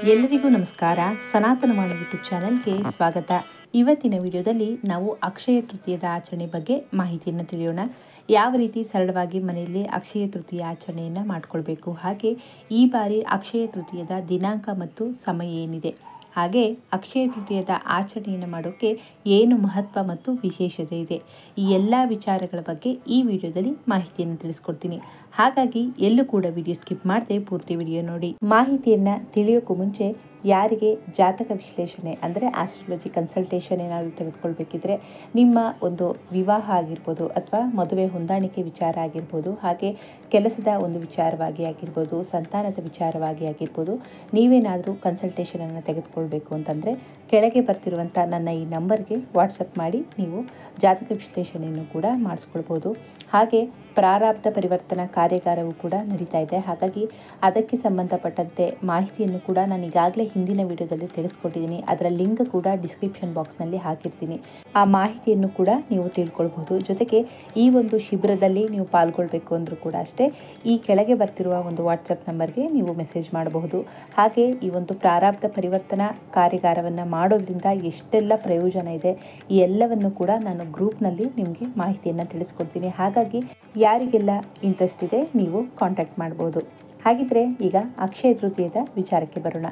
ಎಲ್ಲರಿಗೂ ನಮಸ್ಕಾರ. ಸನಾತನವಾಣಿ ಯೂಟ್ಯೂಬ್ ಚಾನೆಲ್ಗೆ ಸ್ವಾಗತ. ಇವತ್ತಿನ ವಿಡಿಯೋದಲ್ಲಿ ನಾವು ಅಕ್ಷಯ ತೃತೀಯದ ಆಚರಣೆ ಬಗ್ಗೆ ಮಾಹಿತಿಯನ್ನು ತಿಳಿಯೋಣ. ಯಾವ ರೀತಿ ಸರಳವಾಗಿ ಮನೆಯಲ್ಲಿ ಅಕ್ಷಯ ತೃತೀಯ ಆಚರಣೆಯನ್ನು ಮಾಡಿಕೊಳ್ಬೇಕು, ಹಾಗೆ ಈ ಬಾರಿ ಅಕ್ಷಯ ತೃತೀಯದ ದಿನಾಂಕ ಮತ್ತು ಸಮಯ ಏನಿದೆ, ಹಾಗೆ ಅಕ್ಷಯ ತೃತೀಯದ ಆಚರಣೆಯನ್ನು ಮಾಡೋಕ್ಕೆ ಏನು ಮಹತ್ವ ಮತ್ತು ವಿಶೇಷತೆ ಇದೆ, ಈ ಎಲ್ಲ ವಿಚಾರಗಳ ಬಗ್ಗೆ ಈ ವಿಡಿಯೋದಲ್ಲಿ ಮಾಹಿತಿಯನ್ನು ತಿಳಿಸ್ಕೊಡ್ತೀನಿ. ಹಾಗಾಗಿ ಎಲ್ಲೂ ಕೂಡ ವಿಡಿಯೋ ಸ್ಕಿಪ್ ಮಾಡದೆ ಪೂರ್ತಿ ವಿಡಿಯೋ ನೋಡಿ. ಮಾಹಿತಿಯನ್ನು ತಿಳಿಯೋಕ್ಕೂ ಮುಂಚೆ ಯಾರಿಗೆ ಜಾತಕ ವಿಶ್ಲೇಷಣೆ ಅಂದರೆ ಆಸ್ಟ್ರಾಲಜಿ ಕನ್ಸಲ್ಟೇಷನ್ ಏನಾದರೂ ತೆಗೆದುಕೊಳ್ಬೇಕಿದ್ರೆ, ನಿಮ್ಮ ಒಂದು ವಿವಾಹ ಆಗಿರ್ಬೋದು ಅಥವಾ ಮದುವೆ ಹೊಂದಾಣಿಕೆ ವಿಚಾರ ಆಗಿರ್ಬೋದು, ಹಾಗೆ ಕೆಲಸದ ಒಂದು ವಿಚಾರವಾಗಿ ಆಗಿರ್ಬೋದು, ಸಂತಾನದ ವಿಚಾರವಾಗಿ ಆಗಿರ್ಬೋದು, ನೀವೇನಾದರೂ ಕನ್ಸಲ್ಟೇಷನನ್ನು ತೆಗೆದುಕೊಳ್ಬೇಕು ಅಂತಂದರೆ ಕೆಳಗೆ ಬರ್ತಿರುವಂಥ ನನ್ನ ಈ ನಂಬರ್ಗೆ ವಾಟ್ಸಪ್ ಮಾಡಿ ನೀವು ಜಾತಕ ವಿಶ್ಲೇಷಣೆಯನ್ನು ಕೂಡ ಮಾಡಿಸ್ಕೊಳ್ಬೋದು. ಹಾಗೆ ಪ್ರಾರಬ್ಧ ಪರಿವರ್ತನಾ ಕಾರ್ಯಾಗಾರವೂ ಕೂಡ ನಡೀತಾ ಇದೆ. ಹಾಗಾಗಿ ಅದಕ್ಕೆ ಸಂಬಂಧಪಟ್ಟಂತೆ ಮಾಹಿತಿಯನ್ನು ಕೂಡ ನಾನು ಈಗಾಗಲೇ ಹಿಂದಿನ ವಿಡಿಯೋದಲ್ಲಿ ತಿಳಿಸ್ಕೊಟ್ಟಿದ್ದೀನಿ. ಅದರ ಲಿಂಕ್ ಕೂಡ ಡಿಸ್ಕ್ರಿಪ್ಷನ್ ಬಾಕ್ಸ್ನಲ್ಲಿ ಹಾಕಿರ್ತೀನಿ. ಆ ಮಾಹಿತಿಯನ್ನು ಕೂಡ ನೀವು ತಿಳ್ಕೊಳ್ಬೋದು. ಜೊತೆಗೆ ಈ ಒಂದು ಶಿಬಿರದಲ್ಲಿ ನೀವು ಪಾಲ್ಗೊಳ್ಬೇಕು ಅಂದರೂ ಕೂಡ ಅಷ್ಟೇ, ಈ ಕೆಳಗೆ ಬರ್ತಿರುವ ಒಂದು ವಾಟ್ಸಪ್ ನಂಬರ್ಗೆ ನೀವು ಮೆಸೇಜ್ ಮಾಡಬಹುದು. ಹಾಗೆ ಈ ಒಂದು ಪ್ರಾರಬ್ಧ ಪರಿವರ್ತನಾ ಕಾರ್ಯಾಗಾರವನ್ನು ಮಾಡೋದ್ರಿಂದ ಎಷ್ಟೆಲ್ಲ ಪ್ರಯೋಜನ ಇದೆ, ಈ ಎಲ್ಲವನ್ನು ಕೂಡ ನಾನು ಗ್ರೂಪ್ನಲ್ಲಿ ನಿಮಗೆ ಮಾಹಿತಿಯನ್ನು ತಿಳಿಸ್ಕೊಡ್ತೀನಿ. ಹಾಗಾಗಿ ಯಾರಿಗೆಲ್ಲ ಇಂಟ್ರೆಸ್ಟ್ ಇದೆ ನೀವು ಕಾಂಟ್ಯಾಕ್ಟ್ ಮಾಡ್ಬೋದು. ಹಾಗಿದ್ರೆ ಈಗ ಅಕ್ಷಯ ತೃತೀಯದ ವಿಚಾರಕ್ಕೆ ಬರೋಣ.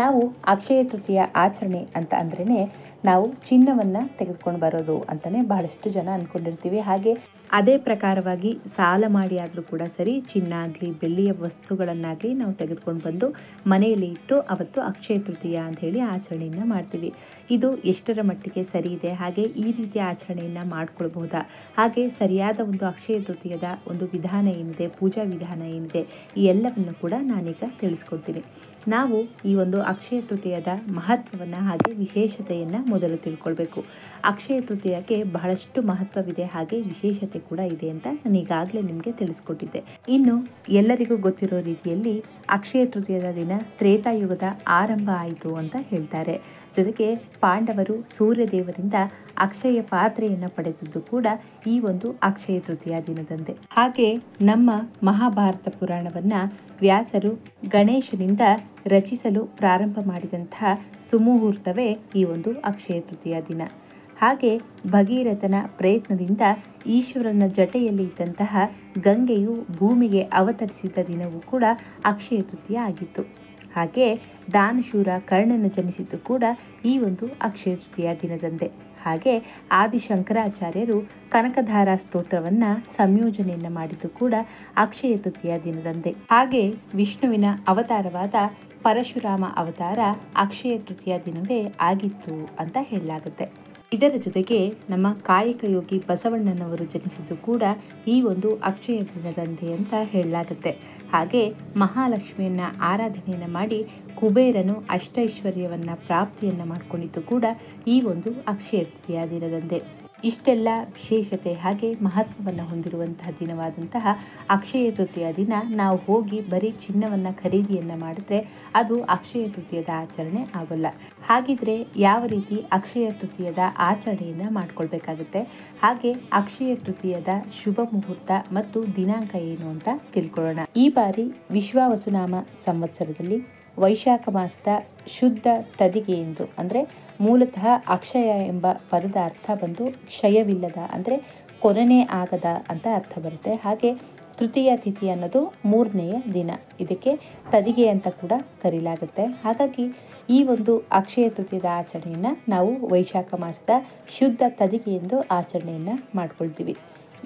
ನಾವು ಅಕ್ಷಯ ತೃತೀಯ ಆಚರಣೆ ಅಂತ ಅಂದ್ರೇ ನಾವು ಚಿನ್ನವನ್ನು ತೆಗೆದುಕೊಂಡು ಬರೋದು ಅಂತಲೇ ಬಹಳಷ್ಟು ಜನ ಅಂದ್ಕೊಂಡಿರ್ತೀವಿ. ಹಾಗೆ ಅದೇ ಪ್ರಕಾರವಾಗಿ ಸಾಲ ಮಾಡಿ ಆದರೂ ಕೂಡ ಸರಿ, ಚಿನ್ನ ಆಗಲಿ ಬೆಳ್ಳಿಯ ವಸ್ತುಗಳನ್ನಾಗಲಿ ನಾವು ತೆಗೆದುಕೊಂಡು ಬಂದು ಮನೆಯಲ್ಲಿ ಇಟ್ಟು ಅವತ್ತು ಅಕ್ಷಯ ತೃತೀಯ ಅಂತ ಹೇಳಿ ಆಚರಣೆಯನ್ನು ಮಾಡ್ತೀವಿ. ಇದು ಎಷ್ಟರ ಮಟ್ಟಿಗೆ ಸರಿ ಇದೆ, ಹಾಗೆ ಈ ರೀತಿಯ ಆಚರಣೆಯನ್ನು ಮಾಡ್ಕೊಳ್ಬಹುದಾ, ಹಾಗೆ ಸರಿಯಾದ ಒಂದು ಅಕ್ಷಯ ತೃತೀಯದ ಒಂದು ವಿಧಾನ ಏನಿದೆ, ಪೂಜಾ ವಿಧಾನ ಏನಿದೆ, ಈ ಎಲ್ಲವನ್ನು ಕೂಡ ನಾನೀಗ ತಿಳಿಸ್ಕೊಡ್ತೀನಿ. ನಾವು ಈ ಒಂದು ಅಕ್ಷಯ ತೃತೀಯದ ಮಹತ್ವವನ್ನು ಹಾಗೆ ವಿಶೇಷತೆಯನ್ನು ಮೊದಲು ತಿಳ್ಕೊಳ್ಬೇಕು. ಅಕ್ಷಯ ತೃತೀಯಕ್ಕೆ ಬಹಳಷ್ಟು ಮಹತ್ವವಿದೆ, ಹಾಗೆ ವಿಶೇಷತೆ ಕೂಡ ಇದೆ ಅಂತ ನಾನು ಈಗಾಗಲೇ ನಿಮಗೆ ತಿಳಿಸ್ಕೊಟ್ಟಿದ್ದೆ. ಇನ್ನು ಎಲ್ಲರಿಗೂ ಗೊತ್ತಿರೋ ರೀತಿಯಲ್ಲಿ ಅಕ್ಷಯ ತೃತೀಯದ ದಿನ ತ್ರೇತಾಯುಗದ ಆರಂಭ ಆಯಿತು ಅಂತ ಹೇಳ್ತಾರೆ. ಜೊತೆಗೆ ಪಾಂಡವರು ಸೂರ್ಯದೇವರಿಂದ ಅಕ್ಷಯ ಪಾತ್ರೆಯನ್ನು ಪಡೆದಿದ್ದು ಕೂಡ ಈ ಒಂದು ಅಕ್ಷಯ ತೃತೀಯ ದಿನದಂದೇ. ಹಾಗೆ ನಮ್ಮ ಮಹಾಭಾರತ ಪುರಾಣವನ್ನು ವ್ಯಾಸರು ಗಣೇಶನಿಂದ ರಚಿಸಲು ಪ್ರಾರಂಭ ಮಾಡಿದಂತಹ ಸುಮುಹೂರ್ತವೇ ಈ ಒಂದು ಅಕ್ಷಯ ತೃತೀಯ ದಿನ. ಹಾಗೆ ಭಗೀರಥನ ಪ್ರಯತ್ನದಿಂದ ಈಶ್ವರನ ಜಟೆಯಲ್ಲಿ ಇದ್ದಂತಹ ಗಂಗೆಯು ಭೂಮಿಗೆ ಅವತರಿಸಿದ ದಿನವೂ ಕೂಡ ಅಕ್ಷಯ ತೃತೀಯ ಆಗಿತ್ತು. ಹಾಗೆ ದಾನಶೂರ ಕರ್ಣನ ಜನಿಸಿದ್ದು ಕೂಡ ಈ ಒಂದು ಅಕ್ಷಯ ತೃತೀಯ ದಿನದಂದೇ. ಹಾಗೆ ಆದಿಶಂಕರಾಚಾರ್ಯರು ಕನಕಧಾರಾ ಸ್ತೋತ್ರವನ್ನು ಸಂಯೋಜನೆಯನ್ನು ಮಾಡಿದ್ದು ಕೂಡ ಅಕ್ಷಯ ತೃತೀಯ ದಿನದಂದೇ. ಹಾಗೆ ವಿಷ್ಣುವಿನ ಅವತಾರವಾದ ಪರಶುರಾಮ ಅವತಾರ ಅಕ್ಷಯ ತೃತೀಯ ದಿನವೇ ಆಗಿತ್ತು ಅಂತ ಹೇಳಲಾಗುತ್ತೆ. ಇದರ ಜೊತೆಗೆ ನಮ್ಮ ಕಾಯಕ ಯೋಗಿ ಬಸವಣ್ಣನವರು ಜನಿಸಿದ್ದು ಕೂಡ ಈ ಒಂದು ಅಕ್ಷಯ ದಿನದಂದೇ ಅಂತ ಹೇಳಲಾಗುತ್ತೆ. ಹಾಗೆ ಮಹಾಲಕ್ಷ್ಮಿಯನ್ನ ಆರಾಧನೆಯನ್ನು ಮಾಡಿ ಕುಬೇರನು ಅಷ್ಟೈಶ್ವರ್ಯವನ್ನು ಪ್ರಾಪ್ತಿಯನ್ನು ಮಾಡಿಕೊಂಡಿದ್ದು ಕೂಡ ಈ ಒಂದು ಅಕ್ಷಯ ತೃತೀಯ ದಿನದಂದೇ. ಇಷ್ಟೆಲ್ಲ ವಿಶೇಷತೆ ಹಾಗೆ ಮಹತ್ವವನ್ನು ಹೊಂದಿರುವಂತಹ ದಿನವಾದಂತಹ ಅಕ್ಷಯ ತೃತೀಯ ದಿನ ನಾವು ಹೋಗಿ ಬರೀ ಚಿನ್ನವನ್ನು ಖರೀದಿಯನ್ನು ಮಾಡಿದ್ರೆ ಅದು ಅಕ್ಷಯ ತೃತೀಯದ ಆಚರಣೆ ಆಗೋಲ್ಲ. ಹಾಗಿದ್ರೆ ಯಾವ ರೀತಿ ಅಕ್ಷಯ ತೃತೀಯದ ಆಚರಣೆಯನ್ನು ಮಾಡ್ಕೊಳ್ಬೇಕಾಗುತ್ತೆ, ಹಾಗೆ ಅಕ್ಷಯ ತೃತೀಯದ ಶುಭ ಮುಹೂರ್ತ ಮತ್ತು ದಿನಾಂಕ ಏನು ಅಂತ ತಿಳ್ಕೊಳ್ಳೋಣ. ಈ ಬಾರಿ ವಿಶ್ವಾವಸುನಾಮ ಸಂವತ್ಸರದಲ್ಲಿ ವೈಶಾಖ ಮಾಸದ ಶುದ್ಧ ತದಿಗೆ ಎಂದು, ಅಂದರೆ ಮೂಲತಃ ಅಕ್ಷಯ ಎಂಬ ಪದದ ಅರ್ಥ ಬಂದು ಕ್ಷಯವಿಲ್ಲದ, ಅಂದರೆ ಕೊನೆಯೇ ಆಗದ ಅಂತ ಅರ್ಥ ಬರುತ್ತೆ. ಹಾಗೆ ತೃತೀಯ ತಿಥಿ ಅನ್ನೋದು ಮೂರನೆಯ ದಿನ, ಇದಕ್ಕೆ ತದಿಗೆ ಅಂತ ಕೂಡ ಕರೀಲಾಗುತ್ತೆ. ಹಾಗಾಗಿ ಈ ಒಂದು ಅಕ್ಷಯ ತೃತೀಯದ ಆಚರಣೆಯನ್ನು ನಾವು ವೈಶಾಖ ಮಾಸದ ಶುದ್ಧ ತದಿಗೆ ಎಂದು ಆಚರಣೆಯನ್ನು ಮಾಡ್ಕೊಳ್ತೀವಿ.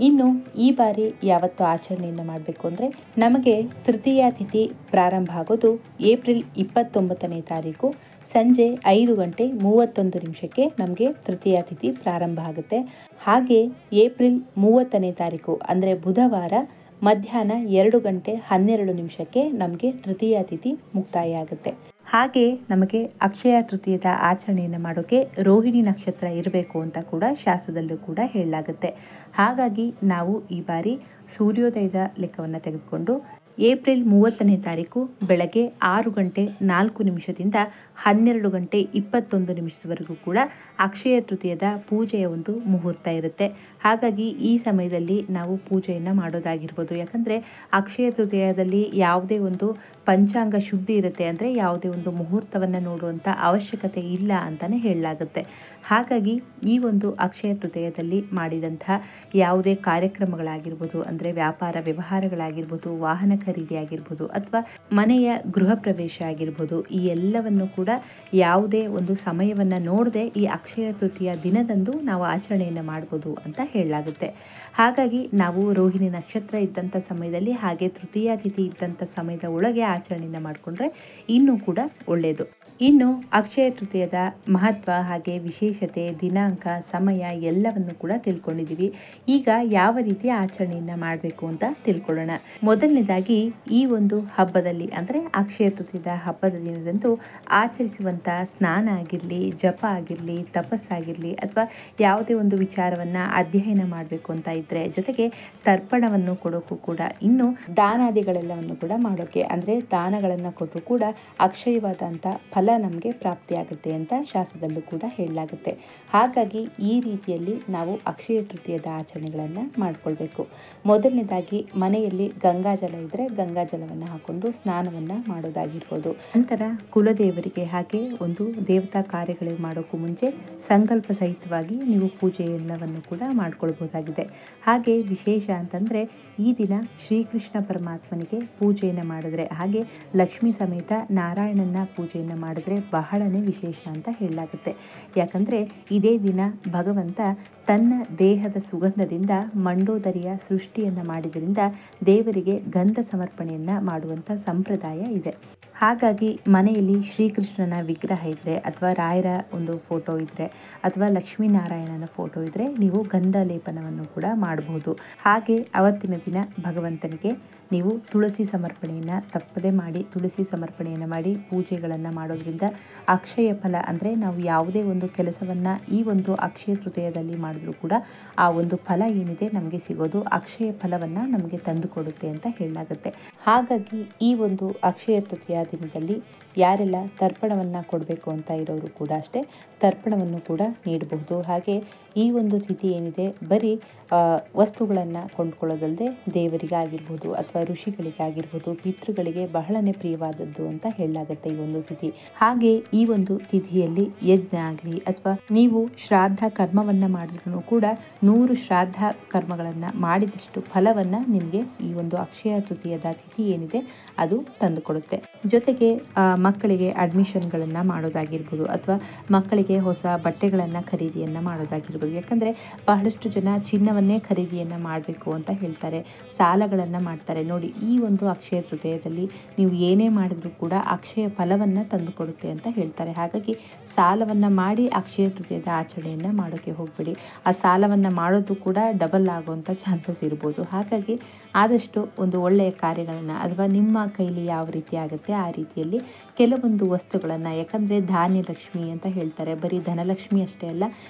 ಇನ್ನು ಈ ಬಾರಿ ಯಾವತ್ತು ಆಚರಣೆಯನ್ನು ಮಾಡಬೇಕು ಅಂದರೆ, ನಮಗೆ ತೃತೀಯ ತಿಥಿ ಪ್ರಾರಂಭ ಆಗೋದು ಏಪ್ರಿಲ್ 29ನೇ ತಾರೀಕು ಸಂಜೆ 5:31 ನಮಗೆ ತೃತೀಯ ತಿಥಿ ಪ್ರಾರಂಭ ಆಗುತ್ತೆ. ಹಾಗೆ ಏಪ್ರಿಲ್ 30ನೇ ತಾರೀಕು ಅಂದರೆ ಬುಧವಾರ ಮಧ್ಯಾಹ್ನ 2:12 ನಮಗೆ ತೃತೀಯ ತಿಥಿ ಮುಕ್ತಾಯ ಆಗುತ್ತೆ. ಹಾಗೆ ನಮಗೆ ಅಕ್ಷಯ ತೃತೀಯದ ಆಚರಣೆಯನ್ನು ಮಾಡೋಕ್ಕೆ ರೋಹಿಣಿ ನಕ್ಷತ್ರ ಇರಬೇಕು ಅಂತ ಕೂಡ ಶಾಸ್ತ್ರದಲ್ಲೂ ಕೂಡ ಹೇಳಲಾಗುತ್ತೆ. ಹಾಗಾಗಿ ನಾವು ಈ ಬಾರಿ ಸೂರ್ಯೋದಯದ ಲೆಕ್ಕವನ್ನು ತೆಗೆದುಕೊಂಡು ಏಪ್ರಿಲ್ 30ನೇ ತಾರೀಕು ಬೆಳಗ್ಗೆ 6:04 12 ಗಂಟೆ 21 ನಿಮಿಷದವರೆಗೂ ಕೂಡ ಅಕ್ಷಯ ತೃತೀಯದ ಪೂಜೆಯ ಒಂದು ಮುಹೂರ್ತ ಇರುತ್ತೆ. ಹಾಗಾಗಿ ಈ ಸಮಯದಲ್ಲಿ ನಾವು ಪೂಜೆಯನ್ನು ಮಾಡೋದಾಗಿರ್ಬೋದು. ಯಾಕಂದರೆ ಅಕ್ಷಯ ತೃತೀಯದಲ್ಲಿ ಯಾವುದೇ ಒಂದು ಪಂಚಾಂಗ ಶುದ್ಧಿ ಇರುತ್ತೆ, ಅಂದರೆ ಯಾವುದೇ ಒಂದು ಮುಹೂರ್ತವನ್ನು ನೋಡುವಂಥ ಅವಶ್ಯಕತೆ ಇಲ್ಲ ಅಂತಲೇ ಹೇಳಲಾಗುತ್ತೆ. ಹಾಗಾಗಿ ಈ ಒಂದು ಅಕ್ಷಯ ತೃತೀಯದಲ್ಲಿ ಮಾಡಿದಂತಹ ಯಾವುದೇ ಕಾರ್ಯಕ್ರಮಗಳಾಗಿರ್ಬೋದು, ಅಂದರೆ ವ್ಯಾಪಾರ ವ್ಯವಹಾರಗಳಾಗಿರ್ಬೋದು, ವಾಹನ ಖರೀದಿ ಆಗಿರ್ಬೋದು, ಅಥವಾ ಮನೆಯ ಗೃಹ ಪ್ರವೇಶ ಆಗಿರ್ಬೋದು, ಈ ಎಲ್ಲವನ್ನು ಕೂಡ ಯಾವುದೇ ಒಂದು ಸಮಯವನ್ನು ನೋಡದೆ ಈ ಅಕ್ಷಯ ತೃತೀಯ ದಿನದಂದು ನಾವು ಆಚರಣೆಯನ್ನು ಮಾಡ್ಬೋದು ಅಂತ ಹೇಳಲಾಗುತ್ತೆ. ಹಾಗಾಗಿ ನಾವು ರೋಹಿಣಿ ನಕ್ಷತ್ರ ಇದ್ದಂಥ ಸಮಯದಲ್ಲಿ ಹಾಗೆ ತೃತೀಯ ತಿಥಿ ಇದ್ದಂಥ ಸಮಯದ ಒಳಗೆ ಆಚರಣೆಯನ್ನು ಮಾಡಿಕೊಂಡ್ರೆ ಇನ್ನೂ ಕೂಡ ಒಳ್ಳೆಯದು. ಇನ್ನು ಅಕ್ಷಯ ತೃತೀಯದ ಮಹತ್ವ ಹಾಗೆ ವಿಶೇಷತೆ, ದಿನಾಂಕ, ಸಮಯ ಎಲ್ಲವನ್ನು ಕೂಡ ತಿಳ್ಕೊಂಡಿದ್ದೀವಿ. ಈಗ ಯಾವ ರೀತಿ ಆಚರಣೆಯನ್ನು ಮಾಡಬೇಕು ಅಂತ ತಿಳ್ಕೊಳ್ಳೋಣ. ಮೊದಲನೇದಾಗಿ ಈ ಒಂದು ಹಬ್ಬದಲ್ಲಿ, ಅಂದರೆ ಅಕ್ಷಯ ತೃತೀಯದ ಹಬ್ಬದ ದಿನದಂದು ಆಚರಿಸುವಂಥ ಸ್ನಾನ ಆಗಿರಲಿ, ಜಪ ಆಗಿರಲಿ, ತಪಸ್ಸಾಗಿರಲಿ, ಅಥವಾ ಯಾವುದೇ ಒಂದು ವಿಚಾರವನ್ನು ಅಧ್ಯಯನ ಮಾಡಬೇಕು ಅಂತ ಇದ್ದರೆ, ಜೊತೆಗೆ ತರ್ಪಣವನ್ನು ಕೊಡೋಕ್ಕೂ ಕೂಡ, ಇನ್ನು ದಾನಾದಿಗಳೆಲ್ಲವನ್ನು ಕೂಡ ಮಾಡೋಕ್ಕೆ, ಅಂದರೆ ದಾನಗಳನ್ನು ಕೊಟ್ಟರು ಕೂಡ ಅಕ್ಷಯವಾದಂಥ ಫಲ ನಮಗೆ ಪ್ರಾಪ್ತಿಯಾಗುತ್ತೆ ಅಂತ ಶಾಸ್ತ್ರದಲ್ಲೂ ಕೂಡ ಹೇಳಲಾಗುತ್ತೆ. ಹಾಗಾಗಿ ಈ ರೀತಿಯಲ್ಲಿ ನಾವು ಅಕ್ಷಯ ತೃತೀಯದ ಆಚರಣೆಗಳನ್ನು ಮಾಡಿಕೊಳ್ಬೇಕು. ಮೊದಲನೇದಾಗಿ ಮನೆಯಲ್ಲಿ ಗಂಗಾಜಲ ಇದ್ದರೆ ಗಂಗಾಜಲವನ್ನು ಹಾಕೊಂಡು ಸ್ನಾನವನ್ನು ಮಾಡೋದಾಗಿರ್ಬೋದು. ನಂತರ ಕುಲದೇವರಿಗೆ ಹಾಗೆ ಒಂದು ದೇವತಾ ಕಾರ್ಯಗಳು ಮಾಡೋಕ್ಕೂ ಮುಂಚೆ ಸಂಕಲ್ಪ ಸಹಿತವಾಗಿ ನೀವು ಪೂಜೆ ಎಲ್ಲವನ್ನು ಕೂಡ ಮಾಡ್ಕೊಳ್ಬೋದಾಗಿದೆ. ಹಾಗೆ ವಿಶೇಷ ಅಂತಂದರೆ ಈ ದಿನ ಶ್ರೀಕೃಷ್ಣ ಪರಮಾತ್ಮನಿಗೆ ಪೂಜೆಯನ್ನು ಮಾಡಿದ್ರೆ, ಹಾಗೆ ಲಕ್ಷ್ಮೀ ಸಮೇತ ನಾರಾಯಣನ ಪೂಜೆಯನ್ನು ಮಾಡಿದ್ರೆ ಬಹಳನೇ ವಿಶೇಷ ಅಂತ ಹೇಳಲಾಗುತ್ತೆ. ಯಾಕಂದರೆ ಇದೇ ದಿನ ಭಗವಂತ ತನ್ನ ದೇಹದ ಸುಗಂಧದಿಂದ ಮಂಡೋದರಿಯ ಸೃಷ್ಟಿಯನ್ನು ಮಾಡಿದ್ರಿಂದ ದೇವರಿಗೆ ಗಂಧ ಸಮರ್ಪಣೆಯನ್ನು ಮಾಡುವಂಥ ಸಂಪ್ರದಾಯ ಇದೆ. ಹಾಗಾಗಿ ಮನೆಯಲ್ಲಿ ಶ್ರೀಕೃಷ್ಣನ ವಿಗ್ರಹ ಇದ್ದರೆ, ಅಥವಾ ರಾಯರ ಒಂದು ಫೋಟೋ ಇದ್ದರೆ, ಅಥವಾ ಲಕ್ಷ್ಮೀನಾರಾಯಣನ ಫೋಟೋ ಇದ್ದರೆ ನೀವು ಗಂಧ ಲೇಪನವನ್ನು ಕೂಡ ಮಾಡಬಹುದು. ಹಾಗೆ ಅವತ್ತಿನ ದಿನ ಭಗವಂತನಿಗೆ ನೀವು ತುಳಸಿ ಸಮರ್ಪಣೆಯನ್ನು ತಪ್ಪದೆ ಮಾಡಿ, ತುಳಸಿ ಸಮರ್ಪಣೆಯನ್ನು ಮಾಡಿ ಪೂಜೆಗಳನ್ನು ಮಾಡೋದ್ರಿಂದ ಅಕ್ಷಯ ಫಲ, ಅಂದರೆ ನಾವು ಯಾವುದೇ ಒಂದು ಕೆಲಸವನ್ನು ಈ ಒಂದು ಅಕ್ಷಯ ತೃತೀಯದಲ್ಲಿ ಮಾಡಿದ್ರೂ ಕೂಡ ಆ ಒಂದು ಫಲ ಏನಿದೆ ನಮಗೆ ಸಿಗೋದು ಅಕ್ಷಯ ಫಲವನ್ನು ನಮಗೆ ತಂದುಕೊಡುತ್ತೆ ಅಂತ ಹೇಳಲಾಗುತ್ತೆ. ಹಾಗಾಗಿ ಈ ಒಂದು ಅಕ್ಷಯ ತೃತೀಯ ದಿನದಲ್ಲಿ ಯಾರೆಲ್ಲ ತರ್ಪಣವನ್ನು ಕೊಡಬೇಕು ಅಂತ ಇರೋರು ಕೂಡ ಅಷ್ಟೇ ತರ್ಪಣವನ್ನು ಕೂಡ ನೀಡಬಹುದು. ಹಾಗೆ ಈ ಒಂದು ತಿಥಿ ಏನಿದೆ ಬರೀ ವಸ್ತುಗಳನ್ನು ಕೊಂಡ್ಕೊಳ್ಳೋದಲ್ಲದೆ ದೇವರಿಗಾಗಿರ್ಬೋದು, ಅಥವಾ ಋಷಿಗಳಿಗಾಗಿರ್ಬೋದು, ಪಿತೃಗಳಿಗೆ ಬಹಳನೇ ಪ್ರಿಯವಾದದ್ದು ಅಂತ ಹೇಳಲಾಗುತ್ತೆ ಈ ಒಂದು ತಿಥಿ. ಹಾಗೆ ಈ ಒಂದು ತಿಥಿಯಲ್ಲಿ ಯಜ್ಞ ಆಗಲಿ, ಅಥವಾ ನೀವು ಶ್ರಾದ್ದ ಕರ್ಮವನ್ನು ಮಾಡಿದ್ರೂ ಕೂಡ 100 ಶ್ರಾದ್ದ ಕರ್ಮಗಳನ್ನು ಮಾಡಿದಷ್ಟು ಫಲವನ್ನು ನಿಮಗೆ ಈ ಒಂದು ಅಕ್ಷಯ ತೃತೀಯದ ತಿಥಿ ಏನಿದೆ ಅದು ತಂದುಕೊಡುತ್ತೆ. ಜೊತೆಗೆ ಮಕ್ಕಳಿಗೆ ಅಡ್ಮಿಷನ್ಗಳನ್ನು ಮಾಡೋದಾಗಿರ್ಬೋದು, ಅಥವಾ ಮಕ್ಕಳಿಗೆ ಹೊಸ ಬಟ್ಟೆಗಳನ್ನು ಖರೀದಿಯನ್ನು ಮಾಡೋದಾಗಿರ್ಬೋದು. ಯಾಕಂದರೆ ಬಹಳಷ್ಟು ಜನ ಚಿನ್ನವನ್ನೇ ಖರೀದಿಯನ್ನು ಮಾಡಬೇಕು ಅಂತ ಹೇಳ್ತಾರೆ, ಸಾಲಗಳನ್ನು ಮಾಡ್ತಾರೆ. ನೋಡಿ, ಈ ಒಂದು ಅಕ್ಷಯ ತೃತೀಯದಲ್ಲಿ ನೀವು ಏನೇ ಮಾಡಿದ್ರೂ ಕೂಡ ಅಕ್ಷಯ ಫಲವನ್ನು ತಂದುಕೊಡುತ್ತೆ ಅಂತ ಹೇಳ್ತಾರೆ. ಹಾಗಾಗಿ ಸಾಲವನ್ನು ಮಾಡಿ ಅಕ್ಷಯ ತೃತೀಯದ ಆಚರಣೆಯನ್ನು ಮಾಡೋಕ್ಕೆ ಹೋಗಬೇಡಿ. ಆ ಸಾಲವನ್ನು ಮಾಡೋದು ಕೂಡ ಡಬಲ್ ಆಗುವಂಥ ಚಾನ್ಸಸ್ ಇರ್ಬೋದು. ಹಾಗಾಗಿ ಆದಷ್ಟು ಒಂದು ಒಳ್ಳೆಯ ಕಾರ್ಯಗಳನ್ನು, ಅಥವಾ ನಿಮ್ಮ ಕೈಲಿ ಯಾವ ರೀತಿ ಆಗುತ್ತೆ ಆ ರೀತಿಯಲ್ಲಿ ಕೆಲವೊಂದು ವಸ್ತುಗಳನ್ನು, ಯಾಕಂದರೆ ಧಾನ್ಯಲಕ್ಷ್ಮಿ ಅಂತ ಹೇಳ್ತಾರೆ, ಬರೀ ಧನಲಕ್ಷ್ಮಿ ಅಷ್ಟೇ ಅಲ್ಲ,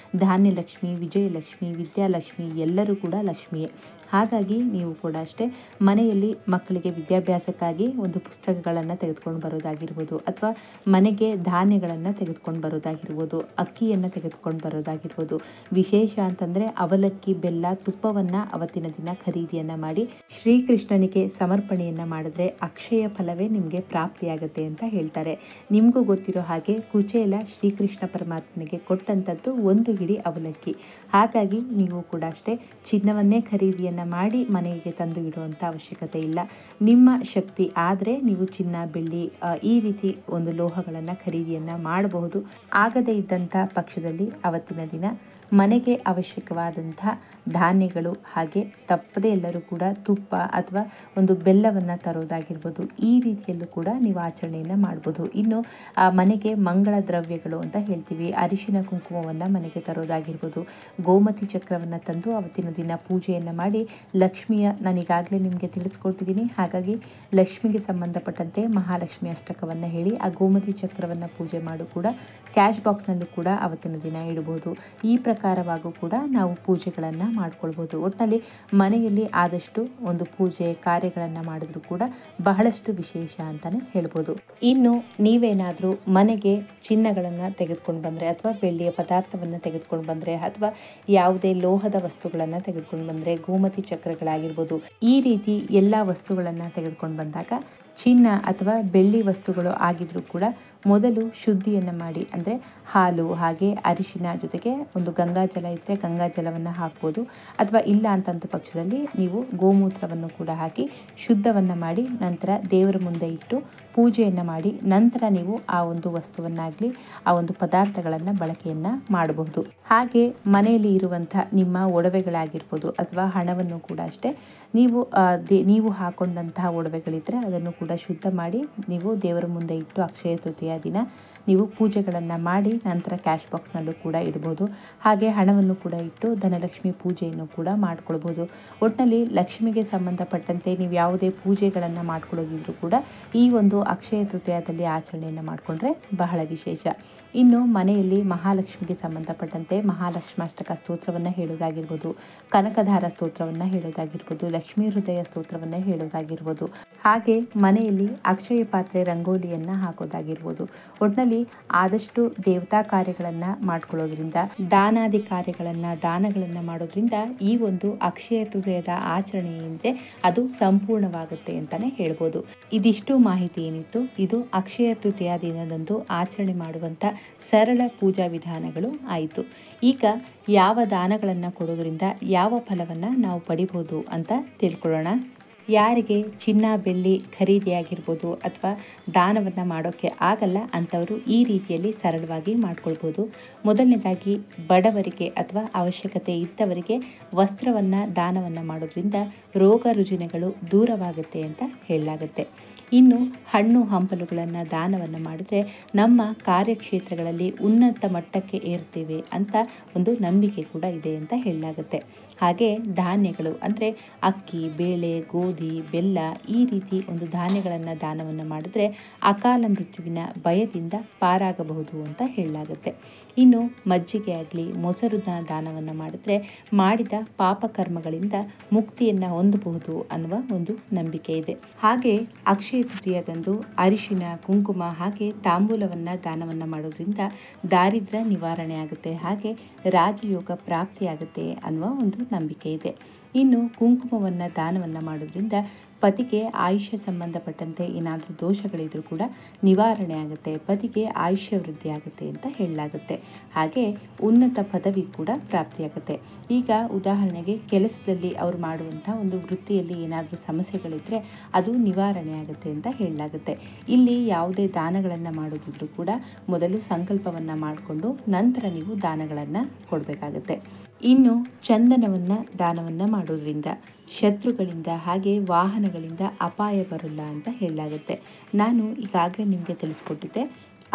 ಧಾನ್ಯಲಕ್ಷ್ಮಿ, ವಿಜಯಲಕ್ಷ್ಮಿ, ವಿದ್ಯಾಲಕ್ಷ್ಮಿ ಎಲ್ಲರೂ ಕೂಡ ಲಕ್ಷ್ಮಿಯೇ. ಹಾಗಾಗಿ ನೀವು ಕೂಡ ಅಷ್ಟೇ ಮನೆಯಲ್ಲಿ ಮಕ್ಕಳಿಗೆ ವಿದ್ಯಾಭ್ಯಾಸಕ್ಕಾಗಿ ಒಂದು ಪುಸ್ತಕಗಳನ್ನು ತೆಗೆದುಕೊಂಡು ಬರೋದಾಗಿರ್ಬೋದು, ಅಥವಾ ಮನೆಗೆ ಧಾನ್ಯಗಳನ್ನು ತೆಗೆದುಕೊಂಡು ಬರೋದಾಗಿರ್ಬೋದು, ಅಕ್ಕಿಯನ್ನು ತೆಗೆದುಕೊಂಡು ಬರೋದಾಗಿರ್ಬೋದು. ವಿಶೇಷ ಅಂತಂದರೆ ಅವಲಕ್ಕಿ, ಬೆಲ್ಲ, ತುಪ್ಪವನ್ನು ಅವತ್ತಿನ ದಿನ ಖರೀದಿಯನ್ನು ಮಾಡಿ ಶ್ರೀಕೃಷ್ಣನಿಗೆ ಸಮರ್ಪಣೆಯನ್ನು ಮಾಡಿದ್ರೆ ಅಕ್ಷಯ ಫಲವೇ ನಿಮಗೆ ಪ್ರಾಪ್ತಿಯಾಗುತ್ತೆ ಅಂತ ಹೇಳ್ತಾರೆ. ನಿಮಗೂ ಗೊತ್ತಿರೋ ಹಾಗೆ ಕುಚೇಲ ಶ್ರೀಕೃಷ್ಣ ಪರಮಾತ್ಮನಿಗೆ ಕೊಟ್ಟಂಥದ್ದು 1 ಹಿಡಿ ಅವಲಕ್ಕಿ. ಹಾಗಾಗಿ ನೀವು ಕೂಡ ಅಷ್ಟೇ ಚಿನ್ನವನ್ನೇ ಖರೀದಿಯನ್ನು ಮಾಡಿ ಮನೆಗೆ ತಂದು ಇಡುವಂಥ ಅವಶ್ಯಕತೆ ಇಲ್ಲ. ನಿಮ್ಮ ಶಕ್ತಿ ಆದರೆ ನೀವು ಚಿನ್ನ, ಬೆಳ್ಳಿ ಈ ರೀತಿ ಒಂದು ಲೋಹಗಳನ್ನು ಖರೀದಿಯನ್ನು ಮಾಡಬಹುದು. ಆಗದೇ ಇದ್ದಂಥ ಪಕ್ಷದಲ್ಲಿ ಅವತ್ತಿನ ದಿನ ಮನೆಗೆ ಅವಶ್ಯಕವಾದಂಥ ಧಾನ್ಯಗಳು, ಹಾಗೆ ತಪ್ಪದೆ ಎಲ್ಲರೂ ಕೂಡ ತುಪ್ಪ ಅಥವಾ ಒಂದು ಬೆಲ್ಲವನ್ನು ತರೋದಾಗಿರ್ಬೋದು. ಈ ರೀತಿಯಲ್ಲೂ ಕೂಡ ನೀವು ಆಚರಣೆಯನ್ನು ಮಾಡ್ಬೋದು. ಇನ್ನು ಮನೆಗೆ ಮಂಗಳ ದ್ರವ್ಯಗಳು ಅಂತ ಹೇಳ್ತೀವಿ, ಅರಿಶಿನ ಕುಂಕುಮವನ್ನು ಮನೆಗೆ ತರೋದಾಗಿರ್ಬೋದು, ಗೋಮತಿ ಚಕ್ರವನ್ನು ತಂದು ಅವತ್ತಿನ ದಿನ ಪೂಜೆಯನ್ನು ಮಾಡಿ ಲಕ್ಷ್ಮಿಯ, ನಾನೀಗಾಗಲೇ ನಿಮಗೆ ತಿಳಿಸ್ಕೊಟ್ಟಿದ್ದೀನಿ, ಹಾಗಾಗಿ ಲಕ್ಷ್ಮಿಗೆ ಸಂಬಂಧಪಟ್ಟಂತೆ ಮಹಾಲಕ್ಷ್ಮಿ ಅಷ್ಟಕವನ್ನು ಹೇಳಿ ಆ ಗೋಮತಿ ಚಕ್ರವನ್ನು ಪೂಜೆ ಮಾಡು ಕೂಡ ಕ್ಯಾಶ್ ಬಾಕ್ಸ್ನಲ್ಲೂ ಕೂಡ ಅವತ್ತಿನ ದಿನ ಇಡಬಹುದು. ಈ ಪ್ರಕಾರ ಪ್ರಕಾರವಾಗೂ ಕೂಡ ನಾವು ಪೂಜೆಗಳನ್ನು ಮಾಡ್ಕೊಳ್ಬೋದು. ಒಟ್ಟಿನಲ್ಲಿ ಮನೆಯಲ್ಲಿ ಆದಷ್ಟು ಒಂದು ಪೂಜೆ ಕಾರ್ಯಗಳನ್ನು ಮಾಡಿದ್ರೂ ಕೂಡ ಬಹಳಷ್ಟು ವಿಶೇಷ ಅಂತಲೇ ಹೇಳ್ಬೋದು. ಇನ್ನು ನೀವೇನಾದರೂ ಮನೆಗೆ ಚಿನ್ನಗಳನ್ನು ತೆಗೆದುಕೊಂಡು ಬಂದರೆ ಅಥವಾ ಬೆಳ್ಳಿಯ ಪದಾರ್ಥವನ್ನು ತೆಗೆದುಕೊಂಡು ಬಂದರೆ ಅಥವಾ ಯಾವುದೇ ಲೋಹದ ವಸ್ತುಗಳನ್ನು ತೆಗೆದುಕೊಂಡು ಬಂದರೆ, ಗೋಮತಿ ಚಕ್ರಗಳಾಗಿರ್ಬೋದು, ಈ ರೀತಿ ಎಲ್ಲ ವಸ್ತುಗಳನ್ನು ತೆಗೆದುಕೊಂಡು ಬಂದಾಗ ಚಿನ್ನ ಅಥವಾ ಬೆಳ್ಳಿ ವಸ್ತುಗಳು ಆಗಿದ್ರೂ ಕೂಡ ಮೊದಲು ಶುದ್ಧಿಯನ್ನು ಮಾಡಿ, ಅಂದರೆ ಹಾಲು ಹಾಗೆ ಅರಿಶಿನ ಜೊತೆಗೆ ಒಂದು ಗಂಗಾಜಲ ಇದ್ದರೆ ಗಂಗಾಜಲವನ್ನು ಹಾಕ್ಬೋದು. ಅಥವಾ ಇಲ್ಲ ಅಂತಂದ ಪಕ್ಷದಲ್ಲಿ ನೀವು ಗೋಮೂತ್ರವನ್ನು ಕೂಡ ಹಾಕಿ ಶುದ್ಧವನ್ನು ಮಾಡಿ ನಂತರ ದೇವರ ಮುಂದೆ ಇಟ್ಟು ಪೂಜೆಯನ್ನು ಮಾಡಿ ನಂತರ ನೀವು ಆ ಒಂದು ವಸ್ತುವನ್ನಾಗಲಿ ಆ ಒಂದು ಪದಾರ್ಥಗಳನ್ನು ಬಳಕೆಯನ್ನು ಮಾಡಬಹುದು. ಹಾಗೆ ಮನೆಯಲ್ಲಿ ಇರುವಂಥ ನಿಮ್ಮ ಒಡವೆಗಳಾಗಿರ್ಬೋದು ಅಥವಾ ಹಣವನ್ನು ಕೂಡ ಅಷ್ಟೇ ನೀವು ಹಾಕೊಂಡಂತಹ ಒಡವೆಗಳಿದ್ದರೆ ಅದನ್ನು ಕೂಡ ಶುದ್ಧ ಮಾಡಿ ನೀವು ದೇವರ ಮುಂದೆ ಇಟ್ಟು ಅಕ್ಷಯ ತೃತೀಯ ದಿನ ನೀವು ಪೂಜೆಗಳನ್ನು ಮಾಡಿ ನಂತರ ಕ್ಯಾಶ್ ಬಾಕ್ಸ್ನಲ್ಲೂ ಕೂಡ ಇಡ್ಬೋದು. ಹಾಗೆ ಹಣವನ್ನು ಕೂಡ ಇಟ್ಟು ಧನಲಕ್ಷ್ಮಿ ಪೂಜೆಯನ್ನು ಕೂಡ ಮಾಡ್ಕೊಳ್ಬೋದು. ಒಟ್ಟಿನಲ್ಲಿ ಲಕ್ಷ್ಮಿಗೆ ಸಂಬಂಧಪಟ್ಟಂತೆ ನೀವು ಯಾವುದೇ ಪೂಜೆಗಳನ್ನು ಮಾಡ್ಕೊಳ್ಳೋದಿದ್ರೂ ಕೂಡ ಈ ಒಂದು ಅಕ್ಷಯ ತೃತೀಯದಲ್ಲಿ ಆಚರಣೆಯನ್ನು ಮಾಡಿಕೊಂಡ್ರೆ ಬಹಳ ವಿಶೇಷ. ಇನ್ನು ಮನೆಯಲ್ಲಿ ಮಹಾಲಕ್ಷ್ಮಿಗೆ ಸಂಬಂಧಪಟ್ಟಂತೆ ಮಹಾಲಕ್ಷ್ಮಾಷ್ಟಕ ಸ್ತೋತ್ರವನ್ನು ಹೇಳೋದಾಗಿರ್ಬೋದು, ಕನಕಧಾರ ಸ್ತೋತ್ರವನ್ನು ಹೇಳೋದಾಗಿರ್ಬೋದು, ಲಕ್ಷ್ಮೀ ಹೃದಯ ಸ್ತೋತ್ರವನ್ನು ಹೇಳೋದಾಗಿರ್ಬೋದು, ಹಾಗೆ ಮನೆಯಲ್ಲಿ ಅಕ್ಷಯ ಪಾತ್ರೆ ರಂಗೋಲಿಯನ್ನು ಹಾಕೋದಾಗಿರ್ಬೋದು. ಒಟ್ಟಿನಲ್ಲಿ ಆದಷ್ಟು ದೇವತಾ ಕಾರ್ಯಗಳನ್ನು ಮಾಡ್ಕೊಳ್ಳೋದ್ರಿಂದ, ದಾನಾದಿ ದಾನಗಳನ್ನು ಮಾಡೋದ್ರಿಂದ ಈ ಒಂದು ಅಕ್ಷಯ ತೃತೀಯದ ಆಚರಣೆ ಏನಿದೆ ಅದು ಸಂಪೂರ್ಣವಾಗುತ್ತೆ ಅಂತಲೇ ಹೇಳ್ಬೋದು. ಇದಿಷ್ಟು ಮಾಹಿತಿ ಏನಿತ್ತು ಇದು ಅಕ್ಷಯ ತೃತೀಯ ದಿನದಂದು ಆಚರಣೆ ಮಾಡುವಂಥ ಸರಳ ಪೂಜಾ ವಿಧಾನಗಳು ಆಯಿತು. ಈಗ ಯಾವ ದಾನಗಳನ್ನು ಕೊಡೋದ್ರಿಂದ ಯಾವ ಫಲವನ್ನು ನಾವು ಪಡಿಬೋದು ಅಂತ ತಿಳ್ಕೊಳ್ಳೋಣ. ಯಾರಿಗೆ ಚಿನ್ನ ಬೆಳ್ಳಿ ಖರೀದಿಯಾಗಿರ್ಬೋದು ಅಥವಾ ದಾನವನ್ನು ಮಾಡೋಕ್ಕೆ ಆಗಲ್ಲ ಅಂಥವರು ಈ ರೀತಿಯಲ್ಲಿ ಸರಳವಾಗಿ ಮಾಡ್ಕೊಳ್ಬೋದು. ಮೊದಲನೇದಾಗಿ ಬಡವರಿಗೆ ಅಥವಾ ಅವಶ್ಯಕತೆ ಇದ್ದವರಿಗೆ ವಸ್ತ್ರವನ್ನು ದಾನವನ್ನು ಮಾಡೋದ್ರಿಂದ ರೋಗ ರುಜಿನಗಳು ದೂರವಾಗುತ್ತೆ ಅಂತ ಹೇಳಲಾಗುತ್ತೆ. ಇನ್ನು ಹಣ್ಣು ಹಂಪಲುಗಳನ್ನು ದಾನವನ್ನು ಮಾಡಿದ್ರೆ ನಮ್ಮ ಕಾರ್ಯಕ್ಷೇತ್ರಗಳಲ್ಲಿ ಉನ್ನತ ಮಟ್ಟಕ್ಕೆ ಏರ್ತೇವೆ ಅಂತ ಒಂದು ನಂಬಿಕೆ ಕೂಡ ಇದೆ ಅಂತ ಹೇಳಲಾಗುತ್ತೆ. ಹಾಗೆ ಧಾನ್ಯಗಳು ಅಂದರೆ ಅಕ್ಕಿ, ಬೇಳೆ, ಗೋಧಿ, ಬೆಲ್ಲ ಈ ರೀತಿ ಒಂದು ಧಾನ್ಯಗಳನ್ನು ದಾನವನ್ನು ಮಾಡಿದ್ರೆ ಅಕಾಲ ಮೃತ್ಯುವಿನ ಭಯದಿಂದ ಪಾರಾಗಬಹುದು ಅಂತ ಹೇಳಲಾಗುತ್ತೆ. ಇನ್ನು ಮಜ್ಜಿಗೆ ಆಗಲಿ ಮೊಸರನ್ನ ದಾನವನ್ನು ಮಾಡಿದ್ರೆ ಮಾಡಿದ ಪಾಪಕರ್ಮಗಳಿಂದ ಮುಕ್ತಿಯನ್ನು ಹೊಂದಬಹುದು ಅನ್ನುವ ಒಂದು ನಂಬಿಕೆ ಇದೆ. ಹಾಗೆ ಅಕ್ಷಯ ತೃತೀಯದಂದು ಅರಿಶಿನ, ಕುಂಕುಮ ಹಾಗೆ ತಾಂಬೂಲವನ್ನು ದಾನವನ್ನು ಮಾಡೋದ್ರಿಂದ ದಾರಿದ್ರ್ಯ ನಿವಾರಣೆ ಆಗುತ್ತೆ, ಹಾಗೆ ರಾಜಯೋಗ ಪ್ರಾಪ್ತಿಯಾಗುತ್ತೆ ಅನ್ನುವ ಒಂದು ನಂಬಿಕೆ ಇದೆ. ಇನ್ನು ಕುಂಕುಮವನ್ನು ದಾನವನ್ನು ಮಾಡೋದ್ರಿಂದ ಪತಿಗೆ ಆಯುಷ್ಯ ಸಂಬಂಧಪಟ್ಟಂತೆ ಏನಾದರೂ ದೋಷಗಳಿದ್ರೂ ಕೂಡ ನಿವಾರಣೆ ಆಗುತ್ತೆ, ಪತಿಗೆ ಆಯುಷ್ಯ ವೃದ್ಧಿ ಆಗುತ್ತೆ ಅಂತ ಹೇಳಲಾಗುತ್ತೆ. ಹಾಗೆ ಉನ್ನತ ಪದವಿ ಕೂಡ ಪ್ರಾಪ್ತಿಯಾಗುತ್ತೆ. ಈಗ ಉದಾಹರಣೆಗೆ ಕೆಲಸದಲ್ಲಿ ಅವರು ಮಾಡುವಂಥ ಒಂದು ವೃತ್ತಿಯಲ್ಲಿ ಏನಾದರೂ ಸಮಸ್ಯೆಗಳಿದ್ದರೆ ಅದು ನಿವಾರಣೆ ಆಗುತ್ತೆ ಅಂತ ಹೇಳಲಾಗುತ್ತೆ. ಇಲ್ಲಿ ಯಾವುದೇ ದಾನಗಳನ್ನು ಮಾಡೋದಿದ್ರೂ ಕೂಡ ಮೊದಲು ಸಂಕಲ್ಪವನ್ನು ಮಾಡಿಕೊಂಡು ನಂತರ ನೀವು ದಾನಗಳನ್ನು ಕೊಡಬೇಕಾಗತ್ತೆ. ಇನ್ನು ಚಂದನವನ್ನು ದಾನವನ್ನು ಮಾಡೋದ್ರಿಂದ ಶತ್ರುಗಳಿಂದ ಹಾಗೆ ವಾಹನಗಳಿಂದ ಅಪಾಯ ಬರಲ್ಲ ಅಂತ ಹೇಳಲಾಗುತ್ತೆ. ನಾನು ಈಗಾಗಲೇ ನಿಮಗೆ ತಿಳಿಸ್ಕೊಟ್ಟಿದ್ದೆ.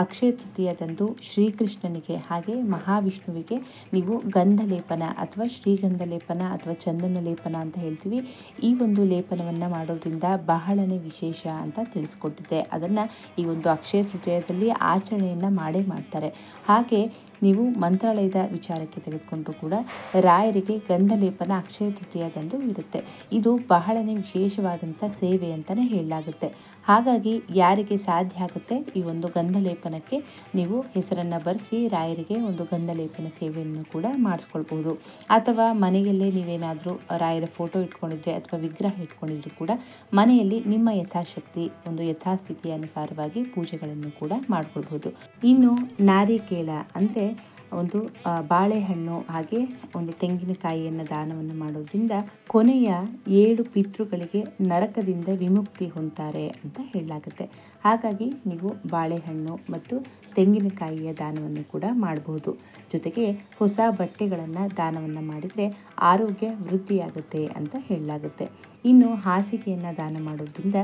ಅಕ್ಷಯ ತೃತೀಯದಂದು ಶ್ರೀಕೃಷ್ಣನಿಗೆ ಹಾಗೆ ಮಹಾವಿಷ್ಣುವಿಗೆ ನೀವು ಗಂಧ ಲೇಪನ ಅಥವಾ ಶ್ರೀಗಂಧ ಲೇಪನ ಅಥವಾ ಚಂದನ ಲೇಪನ ಅಂತ ಹೇಳ್ತೀವಿ, ಈ ಒಂದು ಲೇಪನವನ್ನು ಮಾಡೋದ್ರಿಂದ ಬಹಳನೇ ವಿಶೇಷ ಅಂತ ತಿಳಿಸ್ಕೊಟ್ಟಿದ್ದೆ. ಅದನ್ನು ಈ ಒಂದು ಅಕ್ಷಯ ತೃತೀಯದಲ್ಲಿ ಆಚರಣೆಯನ್ನು ಮಾಡೇ ಮಾಡ್ತಾರೆ. ಹಾಗೆ ನೀವು ಮಂತ್ರಾಲಯದ ವಿಚಾರಕ್ಕೆ ತೆಗೆದುಕೊಂಡ್ರೂ ಕೂಡ ರಾಯರಿಗೆ ಗಂಧ ಲೇಪನ ಅಕ್ಷಯ ತೃತೀಯದಂದು ಇರುತ್ತೆ. ಇದು ಬಹಳನೇ ವಿಶೇಷವಾದಂಥ ಸೇವೆ ಅಂತಲೇ ಹೇಳಲಾಗುತ್ತೆ. ಹಾಗಾಗಿ ಯಾರಿಗೆ ಸಾಧ್ಯ ಆಗುತ್ತೆ ಈ ಒಂದು ಗಂಧ ಲೇಪನಕ್ಕೆ ನೀವು ಹೆಸರನ್ನು ಬರೆಸಿ ರಾಯರಿಗೆ ಒಂದು ಗಂಧ ಲೇಪನ ಸೇವೆಯನ್ನು ಕೂಡ ಮಾಡಿಸ್ಕೊಳ್ಬೋದು. ಅಥವಾ ಮನೆಯಲ್ಲೇ ನೀವೇನಾದರೂ ರಾಯರ ಫೋಟೋ ಇಟ್ಕೊಂಡಿದ್ರೆ ಅಥವಾ ವಿಗ್ರಹ ಇಟ್ಕೊಂಡಿದ್ರು ಕೂಡ ಮನೆಯಲ್ಲಿ ನಿಮ್ಮ ಯಥಾಶಕ್ತಿ ಒಂದು ಯಥಾಸ್ಥಿತಿಯ ಅನುಸಾರವಾಗಿ ಪೂಜೆಗಳನ್ನು ಕೂಡ ಮಾಡ್ಕೊಳ್ಬೋದು. ಇನ್ನು ನಾರಿಕೇಳ ಅಂದರೆ ಒಂದು ಬಾಳೆಹಣ್ಣು ಹಾಗೆ ಒಂದು ತೆಂಗಿನಕಾಯಿಯನ್ನು ದಾನವನ್ನು ಮಾಡೋದ್ರಿಂದ ಕೊನೆಯ 7 ಪಿತೃಗಳಿಗೆ ನರಕದಿಂದ ವಿಮುಕ್ತಿ ಹೊಂದ್ತಾರೆ ಅಂತ ಹೇಳಲಾಗುತ್ತೆ. ಹಾಗಾಗಿ ನೀವು ಬಾಳೆಹಣ್ಣು ಮತ್ತು ತೆಂಗಿನಕಾಯಿಯ ದಾನವನ್ನು ಕೂಡ ಮಾಡಬಹುದು. ಜೊತೆಗೆ ಹೊಸ ಬಟ್ಟೆಗಳನ್ನು ದಾನವನ್ನು ಮಾಡಿದರೆ ಆರೋಗ್ಯ ವೃದ್ಧಿಯಾಗುತ್ತೆ ಅಂತ ಹೇಳಲಾಗುತ್ತೆ. ಇನ್ನು ಹಾಸಿಗೆಯನ್ನು ದಾನ ಮಾಡೋದ್ರಿಂದ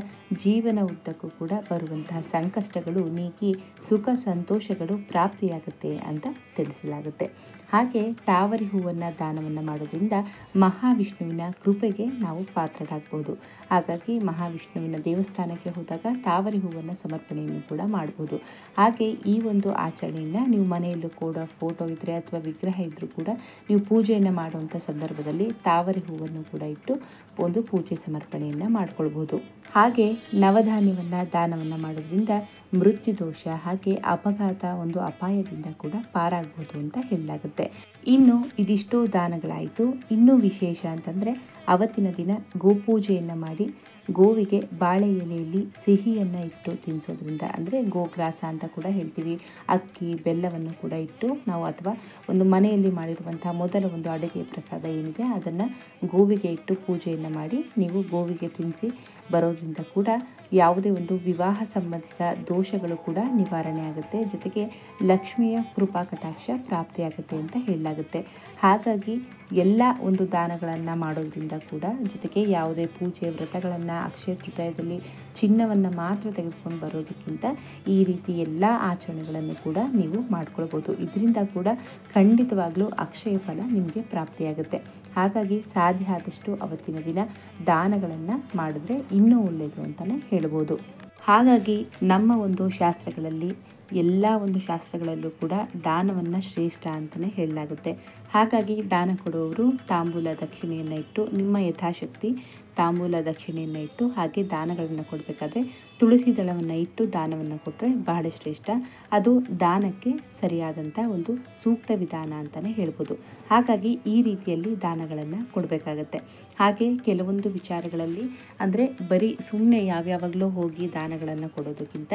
ಜೀವನ ಉದ್ದಕ್ಕೂ ಕೂಡ ಬರುವಂತಹ ಸಂಕಷ್ಟಗಳು ನೀಗಿ ಸುಖ ಸಂತೋಷಗಳು ಪ್ರಾಪ್ತಿಯಾಗುತ್ತೆ ಅಂತ ತಿಳಿಸಲಾಗುತ್ತೆ. ಹಾಗೆ ತಾವರೆ ಹೂವನ್ನು ದಾನವನ್ನು ಮಾಡೋದ್ರಿಂದ ಮಹಾವಿಷ್ಣುವಿನ ಕೃಪೆಗೆ ನಾವು ಪಾತ್ರರಾಗಬಹುದು. ಹಾಗಾಗಿ ಮಹಾವಿಷ್ಣುವಿನ ದೇವಸ್ಥಾನಕ್ಕೆ ಹೋದಾಗ ತಾವರೆ ಹೂವನ್ನು ಸಮರ್ಪಣೆಯನ್ನು ಕೂಡ ಮಾಡಬಹುದು. ಹಾಗೆ ಈ ಒಂದು ಆಚರಣೆಯನ್ನು ನೀವು ಮನೆಯಲ್ಲೂ ಕೂಡ ಫೋಟೋ ಇದ್ದರೆ ಅಥವಾ ವಿಗ್ರಹ ಇದ್ದರೂ ಕೂಡ ನೀವು ಪೂಜೆಯನ್ನು ಮಾಡುವಂಥ ಸಂದರ್ಭದಲ್ಲಿ ತಾವರೆ ಹೂವನ್ನು ಕೂಡ ಇಟ್ಟು ಒಂದು ಪೂಜೆ ಸಮರ್ಪಣೆಯನ್ನು ಮಾಡ್ಕೊಳ್ಬೋದು. ಹಾಗೆ ನವಧಾನ್ಯವನ್ನು ದಾನವನ್ನು ಮಾಡೋದ್ರಿಂದ ಮೃತ್ಯುದೋಷ ಹಾಗೆ ಅಪಘಾತ ಒಂದು ಅಪಾಯದಿಂದ ಕೂಡ ಪಾರಾಗ್ಬೋದು ಅಂತ ಹೇಳಲಾಗುತ್ತೆ. ಇನ್ನು ಇದಿಷ್ಟು ದಾನಗಳಾಯಿತು. ಇನ್ನೂ ವಿಶೇಷ ಅಂತಂದರೆ ಅವತ್ತಿನ ದಿನ ಗೋಪೂಜೆಯನ್ನು ಮಾಡಿ ಗೋವಿಗೆ ಬಾಳೆ ಎಲೆಯಲ್ಲಿ ಸಿಹಿಯನ್ನು ಇಟ್ಟು ತಿನ್ನಿಸೋದ್ರಿಂದ, ಅಂದರೆ ಗೋಗ್ರಾಸ ಅಂತ ಕೂಡ ಹೇಳ್ತೀವಿ, ಅಕ್ಕಿ ಬೆಲ್ಲವನ್ನು ಕೂಡ ಇಟ್ಟು ನಾವು ಅಥವಾ ಒಂದು ಮನೆಯಲ್ಲಿ ಮಾಡಿರುವಂಥ ಮೊದಲ ಒಂದು ಅಡುಗೆ ಪ್ರಸಾದ ಏನಿದೆ ಅದನ್ನು ಗೋವಿಗೆ ಇಟ್ಟು ಪೂಜೆಯನ್ನು ಮಾಡಿ ನೀವು ಗೋವಿಗೆ ತಿನ್ನಿಸಿ ಬರೋದ್ರಿಂದ ಕೂಡ ಯಾವುದೇ ಒಂದು ವಿವಾಹ ಸಂಬಂಧಿಸಿದ ದೋಷಗಳು ಕೂಡ ನಿವಾರಣೆ ಆಗುತ್ತೆ, ಜೊತೆಗೆ ಲಕ್ಷ್ಮಿಯ ಕೃಪಾ ಕಟಾಕ್ಷ ಪ್ರಾಪ್ತಿಯಾಗುತ್ತೆ ಅಂತ ಹೇಳಲಾಗುತ್ತೆ. ಹಾಗಾಗಿ ಎಲ್ಲ ಒಂದು ದಾನಗಳನ್ನು ಮಾಡೋದ್ರಿಂದ ಕೂಡ, ಜೊತೆಗೆ ಯಾವುದೇ ಪೂಜೆ ವ್ರತಗಳನ್ನು ಅಕ್ಷಯ ತೃತೀಯದಲ್ಲಿ ಚಿನ್ನವನ್ನು ಮಾತ್ರ ತೆಗೆದುಕೊಂಡು ಬರೋದಕ್ಕಿಂತ ಈ ರೀತಿ ಎಲ್ಲ ಆಚರಣೆಗಳನ್ನು ಕೂಡ ನೀವು ಮಾಡ್ಕೊಳ್ಬೋದು. ಇದರಿಂದ ಕೂಡ ಖಂಡಿತವಾಗ್ಲೂ ಅಕ್ಷಯ ಫಲ ನಿಮಗೆ ಪ್ರಾಪ್ತಿಯಾಗುತ್ತೆ. ಹಾಗಾಗಿ ಸಾಧ್ಯ ಆದಷ್ಟು ಅವತ್ತಿನ ದಿನ ದಾನಗಳನ್ನು ಮಾಡಿದ್ರೆ ಇನ್ನೂ ಒಳ್ಳೆಯದು ಅಂತಲೇ ಹೇಳ್ಬೋದು. ಹಾಗಾಗಿ ನಮ್ಮ ಒಂದು ಶಾಸ್ತ್ರಗಳಲ್ಲಿ ಎಲ್ಲ ಒಂದು ಶಾಸ್ತ್ರಗಳಲ್ಲೂ ಕೂಡ ದಾನವನ್ನು ಶ್ರೇಷ್ಠ ಅಂತಲೇ ಹೇಳಲಾಗುತ್ತೆ. ಹಾಗಾಗಿ ದಾನ ಕೊಡುವವರು ತಾಂಬೂಲ ದಕ್ಷಿಣೆಯನ್ನು ಇಟ್ಟು, ನಿಮ್ಮ ಯಥಾಶಕ್ತಿ ತಾಂಬೂಲ ದಕ್ಷಿಣೆಯನ್ನು ಇಟ್ಟು, ಹಾಗೆ ದಾನಗಳನ್ನು ಕೊಡಬೇಕಾದ್ರೆ ತುಳಸಿ ದಳವನ್ನು ಇಟ್ಟು ದಾನವನ್ನು ಕೊಟ್ಟರೆ ಬಹಳ ಶ್ರೇಷ್ಠ. ಅದು ದಾನಕ್ಕೆ ಸರಿಯಾದಂಥ ಒಂದು ಸೂಕ್ತ ವಿಧಾನ ಅಂತಲೇ ಹೇಳ್ಬೋದು. ಹಾಗಾಗಿ ಈ ರೀತಿಯಲ್ಲಿ ದಾನಗಳನ್ನು ಕೊಡಬೇಕಾಗತ್ತೆ. ಹಾಗೆ ಕೆಲವೊಂದು ವಿಚಾರಗಳಲ್ಲಿ ಅಂದರೆ ಬರೀ ಸುಮ್ಮನೆ ಯಾವ್ಯಾವಾಗಲೂ ಹೋಗಿ ದಾನಗಳನ್ನು ಕೊಡೋದಕ್ಕಿಂತ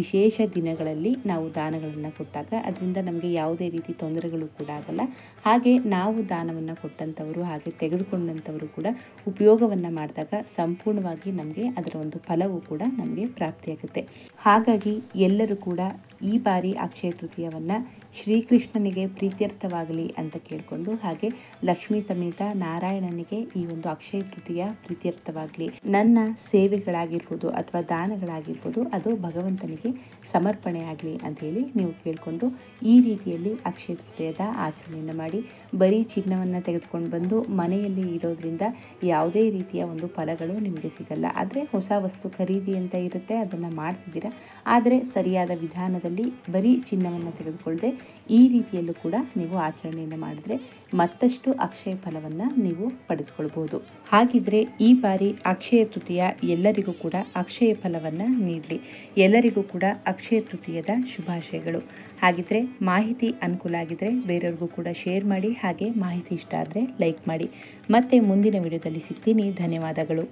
ವಿಶೇಷ ದಿನಗಳಲ್ಲಿ ನಾವು ದಾನಗಳನ್ನು ಕೊಟ್ಟಾಗ ಅದರಿಂದ ನಮಗೆ ಯಾವುದೇ ರೀತಿ ತೊಂದರೆಗಳು ಕೂಡ ಆಗಲ್ಲ. ಹಾಗೆ ನಾವು ದಾನವನ್ನು ಕೊಟ್ಟಂಥವರು ಹಾಗೆ ತೆಗೆದುಕೊಂಡಂಥವರು ಕೂಡ ಉಪಯೋಗವನ್ನು ಮಾಡಿದಾಗ ಸಂಪೂರ್ಣವಾಗಿ ನಮಗೆ ಅದರ ಒಂದು ಫಲವೂ ಕೂಡ ನಮಗೆ ಪ್ರಾಪ್ತಿಯಾಗುತ್ತೆ. ಹಾಗಾಗಿ ಎಲ್ಲರೂ ಕೂಡ ಈ ಬಾರಿ ಅಕ್ಷಯ ತೃತೀಯವನ್ನು ಶ್ರೀಕೃಷ್ಣನಿಗೆ ಪ್ರೀತ್ಯರ್ಥವಾಗಲಿ ಅಂತ ಕೇಳಿಕೊಂಡು, ಹಾಗೆ ಲಕ್ಷ್ಮೀ ಸಮೇತ ನಾರಾಯಣನಿಗೆ ಈ ಒಂದು ಅಕ್ಷಯ ತೃತೀಯ ಪ್ರೀತ್ಯರ್ಥವಾಗಲಿ, ನನ್ನ ಸೇವೆಗಳಾಗಿರ್ಬೋದು ಅಥವಾ ದಾನಗಳಾಗಿರ್ಬೋದು ಅದು ಭಗವಂತನಿಗೆ ಸಮರ್ಪಣೆ ಆಗಲಿ ಅಂಥೇಳಿ ನೀವು ಕೇಳಿಕೊಂಡು ಈ ರೀತಿಯಲ್ಲಿ ಅಕ್ಷಯ ತೃತೀಯದ ಆಚರಣೆಯನ್ನು ಮಾಡಿ. ಬರೀ ಚಿನ್ನವನ್ನು ತೆಗೆದುಕೊಂಡು ಬಂದು ಮನೆಯಲ್ಲಿ ಇಡೋದ್ರಿಂದ ಯಾವುದೇ ರೀತಿಯ ಒಂದು ಫಲಗಳು ನಿಮಗೆ ಸಿಗಲ್ಲ. ಆದರೆ ಹೊಸ ವಸ್ತು ಖರೀದಿ ಅಂತ ಇರುತ್ತೆ, ಅದನ್ನು ಮಾಡ್ತಿದ್ದೀರಾ, ಆದರೆ ಸರಿಯಾದ ವಿಧಾನದಲ್ಲಿ ಬರೀ ಚಿನ್ನವನ್ನು ತೆಗೆದುಕೊಳ್ಳದೆ ಈ ರೀತಿಯಲ್ಲೂ ಕೂಡ ನೀವು ಆಚರಣೆಯನ್ನು ಮಾಡಿದ್ರೆ ಮತ್ತಷ್ಟು ಅಕ್ಷಯ ಫಲವನ್ನು ನೀವು ಪಡೆದುಕೊಳ್ಬೋದು. ಹಾಗಿದ್ರೆ ಈ ಬಾರಿ ಅಕ್ಷಯ ತೃತೀಯ ಎಲ್ಲರಿಗೂ ಕೂಡ ಅಕ್ಷಯ ಫಲವನ್ನು ನೀಡಲಿ. ಎಲ್ಲರಿಗೂ ಕೂಡ ಅಕ್ಷಯ ತೃತೀಯದ ಶುಭಾಶಯಗಳು. ಹಾಗಿದ್ರೆ ಮಾಹಿತಿ ಅನುಕೂಲ ಆಗಿದ್ರೆ ಬೇರೆಯವ್ರಿಗೂ ಕೂಡ ಶೇರ್ ಮಾಡಿ, ಹಾಗೆ ಮಾಹಿತಿ ಇಷ್ಟ ಆದರೆ ಲೈಕ್ ಮಾಡಿ. ಮತ್ತೆ ಮುಂದಿನ ವಿಡಿಯೋದಲ್ಲಿ ಸಿಗ್ತೀನಿ. ಧನ್ಯವಾದಗಳು.